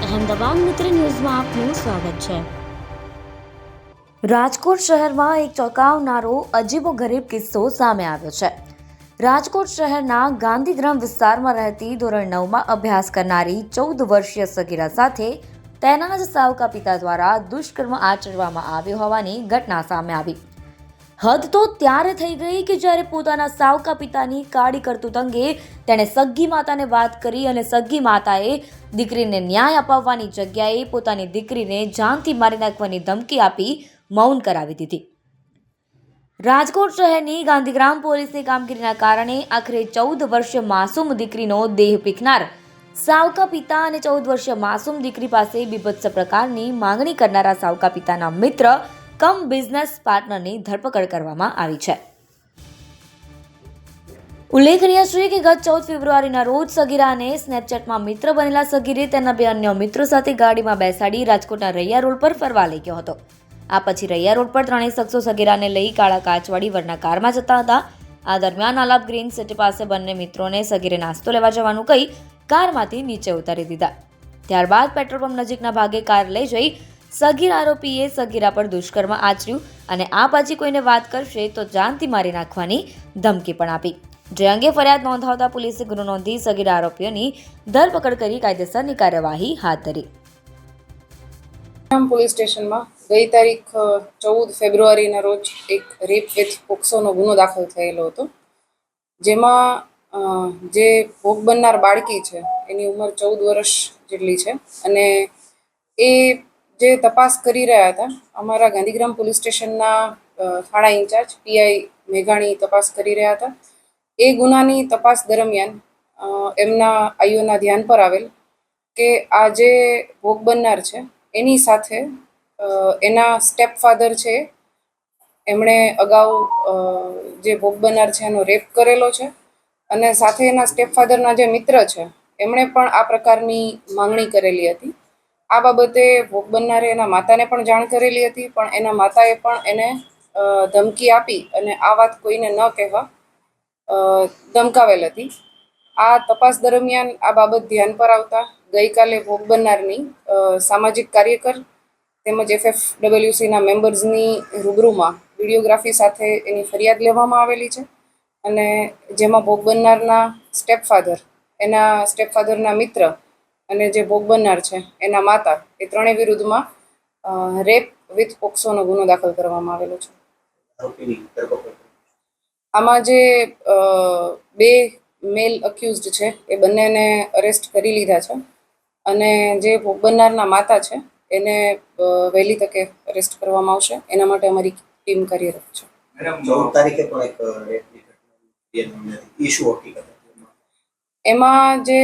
અહેમદાબાદ મિત્ર ન્યૂઝમાં આપનું સ્વાગત છે। રાજકોટ શહેરમાં એક ચોંકાવનારો અજીબોગરીબ કિસ્સો સામે આવ્યો છે। રાજકોટ શહેરના ગાંધીગ્રામ વિસ્તારમાં રહેતી ધોરણ 9માં અભ્યાસ કરનારી 14 વર્ષીય સગીરા સાથે તેના જ સાવકા પિતા દ્વારા દુષ્કર્મ આચરવામાં આવ્યો હોવાની ઘટના સામે આવી। હદ તો ત્યારે થઈ ગઈ કે જ્યારે પોતાના સાવકા પિતાની કાળી કરતૂત અંગે તેણે સગ્ગી માતાને વાત કરી અને સગ્ગી માતાએ દીકરીને ન્યાય અપાવવાની જગ્યાએ પોતાની દીકરીને જાનથી મારી નાખવાની ધમકી આપી મૌન કરાવી દીધી। રાજકોટ શહેરની ગાંધીગ્રામ પોલીસની કામગીરીના કારણે આખરે 14 વર્ષીય માસૂમ દીકરીનો દેહ પીખનાર સાવકા પિતા અને 14 વર્ષીય માસૂમ દીકરી પાસે બીભત્સ પ્રકારની માંગણી કરનારા સાવકા પિતાના મિત્ર કમ બિઝનેસ પાર્ટનરની ધરપકડ કરવામાં આવી છે। ઉલ્લેખનીય છે કે ગત 14 ફેબ્રુઆરીના રોજ સગીરાને સ્નેપચેટમાં મિત્ર બનેલા સગીરે તેના 2 અન્ય મિત્રો સાથે ગાડીમાં બેસાડી રાજકોટના રૈયા રોડ પર ફરવા લઈ ગયો હતો। આ પછી રૈયા રોડ પર ત્રણેય શખ્સો સગીરાને લઈ કાળા કાચવાળી વરના કારમાં જતા હતા। આ દરમિયાન આલાપ ગ્રીન સિટી પાસે બંને મિત્રોને સગીરે નાસ્તો લેવા જવાનું કહી કારમાંથી નીચે ઉતારી દીધા। ત્યારબાદ પેટ્રોલ પંપ નજીકના ભાગે કાર લઈ જઈ સગીર આરોપીએ સગીરા પર દુષ્કર્મ આચર્યું અને આ પછી કોઈને વાત કરશે તો જાનથી મારી નાખવાની ધમકી પણ આપી, જે અંગે ફરિયાદ નોંધાવતા પોલીસે ગુનો નોંધી સગીર આરોપીઓની ધરપકડ કરી કાયદેસરની કાર્યવાહી હાથ ધરી। પોલીસ સ્ટેશનમાં ગઈ તારીખ 14 ફેબ્રુઆરીના રોજ એક રેપ વિથ પોક્સોનો ગુનો દાખલ થયેલો હતો, જેમાં જે ભોગ બનનાર બાળકી છે એની ઉંમર 14 વર્ષ જેટલી છે અને એ જે તપાસ કરી રહ્યા હતા, અમારા ગાંધીગ્રામ પોલીસ સ્ટેશનના થાણા ઇન્ચાર્જ પીઆઈ મેઘાણી તપાસ કરી રહ્યા હતા। એ ગુનાની તપાસ દરમિયાન એમના આઈઓના ધ્યાન પર આવેલ કે આ જે ભોગ બનનાર છે એની સાથે એના સ્ટેપ ફાધર છે, એમણે અગાઉ જે ભોગ બનનાર છે એનો રેપ કરેલો છે અને સાથે એના સ્ટેપ ફાધરના જે મિત્ર છે એમણે પણ આ પ્રકારની માંગણી કરેલી હતી। આ બાબતે ભોગ બનનારે એના માતાને પણ જાણ કરેલી હતી, પણ એના માતાએ પણ એને ધમકી આપી અને આ વાત કોઈને ન કહેવા ધમકાવેલ હતી। આ તપાસ દરમિયાન આ બાબત ધ્યાન પર આવતા ગઈકાલે ભોગ બનનારની સામાજિક કાર્યકર તેમજ FFWCના મેમ્બર્સની રૂબરૂમાં વિડીયોગ્રાફી સાથે એની ફરિયાદ લેવામાં આવેલી છે અને જેમાં ભોગ બનનારના સ્ટેપફાધર, એના સ્ટેપફાધરના મિત્ર અને જે ભોગ બનનાર છે એના માતા, એ ત્રણેય વિરુદ્ધમાં રેપ વિથ પોક્સોનો ગુનો દાખલ કરવામાં આવેલો છે। આમાં જે 2 મેલ અક્યુઝડ છે એ બંનેને અરેસ્ટ કરી લીધા છે અને જે ભોગ બનનારના માતા છે એને વહેલી તકે અરેસ્ટ કરવામાં આવશે, એના માટે અમારી ટીમ કાર્યરત છે। એમાં જે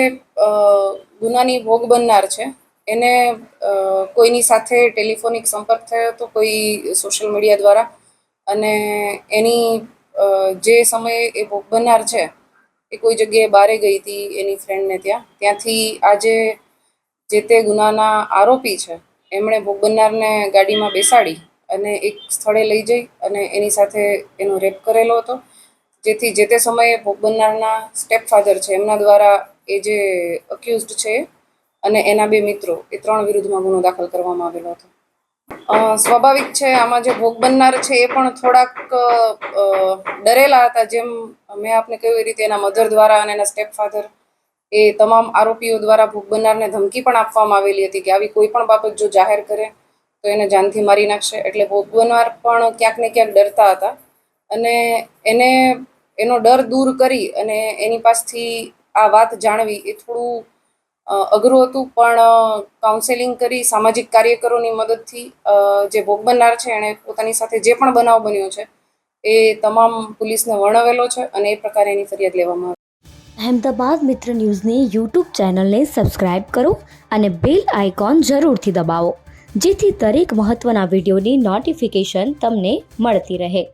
ગુનાની ભોગ બનનાર છે એને કોઈની સાથે ટેલિફોનિક સંપર્ક થયો હતો, કોઈ સોશિયલ મીડિયા દ્વારા, અને એની જે સમયે એ ભોગ બનનાર છે એ કોઈ જગ્યાએ બહારે ગઈ હતી એની ફ્રેન્ડને ત્યાંથી આજે જે તે ગુનાના આરોપી છે એમણે ભોગ બનનારને ગાડીમાં બેસાડી અને એક સ્થળે લઈ જઈ અને એની સાથે એનો રેપ કરેલો હતો, જેથી જે તે સમયે ભોગ બનનારના સ્ટેપફાધર છે એમના દ્વારા એ જે અક્યુઝડ છે અને એના 2 મિત્રો, એ 3 વિરુદ્ધમાં ગુનો દાખલ કરવામાં આવેલો હતો। સ્વાભાવિક છે, આમાં જે ભોગ બનનાર છે એ પણ થોડાક ડરેલા હતા, જેમ મેં આપને કહ્યું એ રીતે એના મધર દ્વારા અને એના સ્ટેપફાધર, એ તમામ આરોપીઓ દ્વારા ભોગ બનનારને ધમકી પણ આપવામાં આવેલી હતી કે આવી કોઈ પણ બાબત જો જાહેર કરે તો એને જાનથી મારી નાખશે, એટલે ભોગ બનનાર પણ ક્યાંક ને ક્યાંક ડરતા હતા અને એનો ડર દૂર કરી અને એની પાસેથી આ વાત જાણવી એ થોડું અઘરું હતું, પણ કાઉન્સેલિંગ કરી સામાજિક કાર્યકરોની મદદથી જે ભોગ બનનાર છે એણે પોતાની સાથે જે પણ બનાવ બન્યો છે એ તમામ પોલીસને વર્ણવેલો છે અને એ પ્રકારે એની ફરિયાદ લેવામાં આવી। અહેમદાબાદ મિત્ર ન્યૂઝની યુટ્યુબ ચેનલને સબસ્ક્રાઇબ કરો અને બેલ આઇકોન જરૂરથી દબાવો, જેથી દરેક મહત્વના વિડીયોની નોટિફિકેશન તમને મળતી રહે।